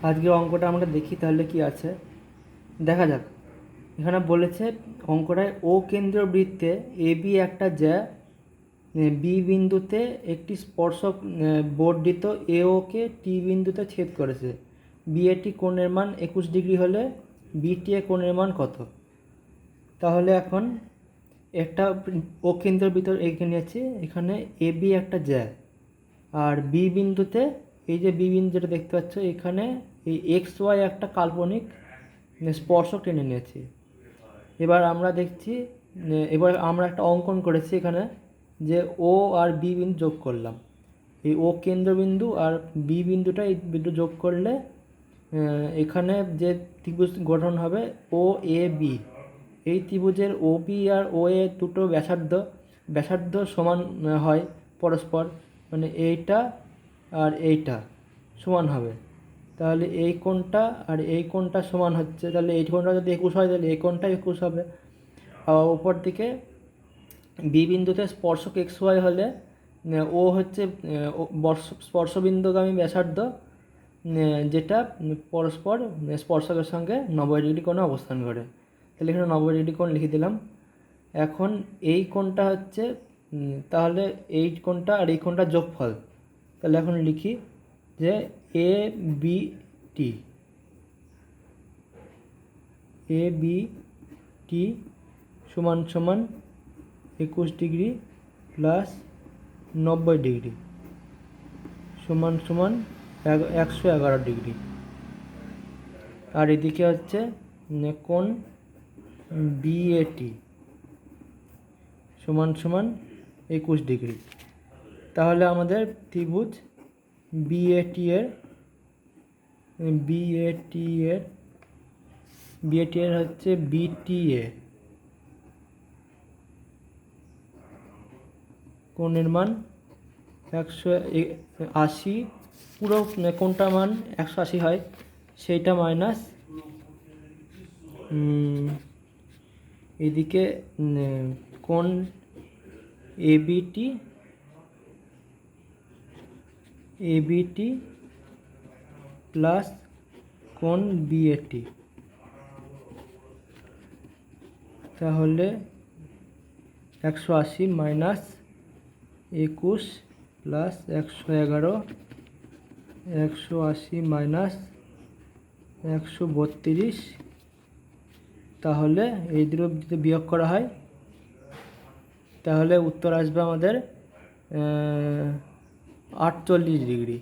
আজকের অঙ্কটা আমরা দেখি তাহলে কি আছে দেখা যাক। এখানে বলেছে অঙ্কটায় ও কেন্দ্রীয় বৃত্তে এ বি একটা জ্যা বি বিন্দুতে একটি স্পর্শক বর্ধিত এ ওকে টি বিন্দুতে ছেদ করেছে। বি এ টি কোণের মান 21 ডিগ্রি হলে বি টি এ কোণের মান কত? তাহলে এখন একটা ও কেন্দ্রের ভিতর এঁকে নিয়েছি, এখানে এ বি একটা জ্যা আর বি বিন্দুতে এই যে বি বিন্দু যেটা দেখতে পাচ্ছ এখানে এই এক্স ওয়াই একটা কাল্পনিক স্পর্শক টেনে নিয়েছি। এবার আমরা দেখছি, এবার আমরা একটা অঙ্কন করেছি এখানে যে ও আর বি বিন্দু যোগ করলাম। এই ও কেন্দ্রবিন্দু আর বি বিন্দুটা এই বিন্দু যোগ করলে এখানে যে ত্রিভুজ গঠন হবে ও এ বি। এই ত্রিভুজের ও বি আর ও এ দুটো ব্যাসার্ধ সমান হয় পরস্পর, মানে এইটা আর এইটা সমান হবে। তাহলে এই কোণটা আর এই কোণটা সমান হচ্ছে, তাহলে এই কোণটা যদি 21 হয় তাহলে এই কোণটা 21 হবে। আর উপর দিকে বি বিন্দুতে স্পর্শক এক্স ওয়াই হলে ও হচ্ছে স্পর্শবিন্দুগামী ব্যাসার্ধ যেটা পরস্পর স্পর্শকের সঙ্গে 90 ডিগ্রি কোণে অবস্থান করে। তাহলে এখানে 90 ডিগ্রি কোণ লিখে দিলাম। এখন এই কোণটা হচ্ছে তাহলে এই কোণটা আর এই কোণটা যোগফল। তাহলে এখন লিখি যে এ বি টি সমান সমান 21 ডিগ্রি প্লাস 90 ডিগ্রি সমান সমান 111 ডিগ্রি। আর এদিকে হচ্ছে কোণ বিএটি সমান সমান 21 ডিগ্রি। তাহলে আমাদের ত্রিভুজ বিএটি এর হচ্ছে বিটিএ কোণের মান 180, পুরো কোণটা মান 180 হয়, সেইটা মাইনাস এদিকে কোণ এবিটি প্লাস কোণ বিএটি। তাহলে 180 মাইনাস 21 প্লাস 111, 180 মাইনাস 132। তাহলে এই দুটো যদি বিয়োগ করা হয় তাহলে উত্তর আসবে আমাদের 48 ডিগ্রি।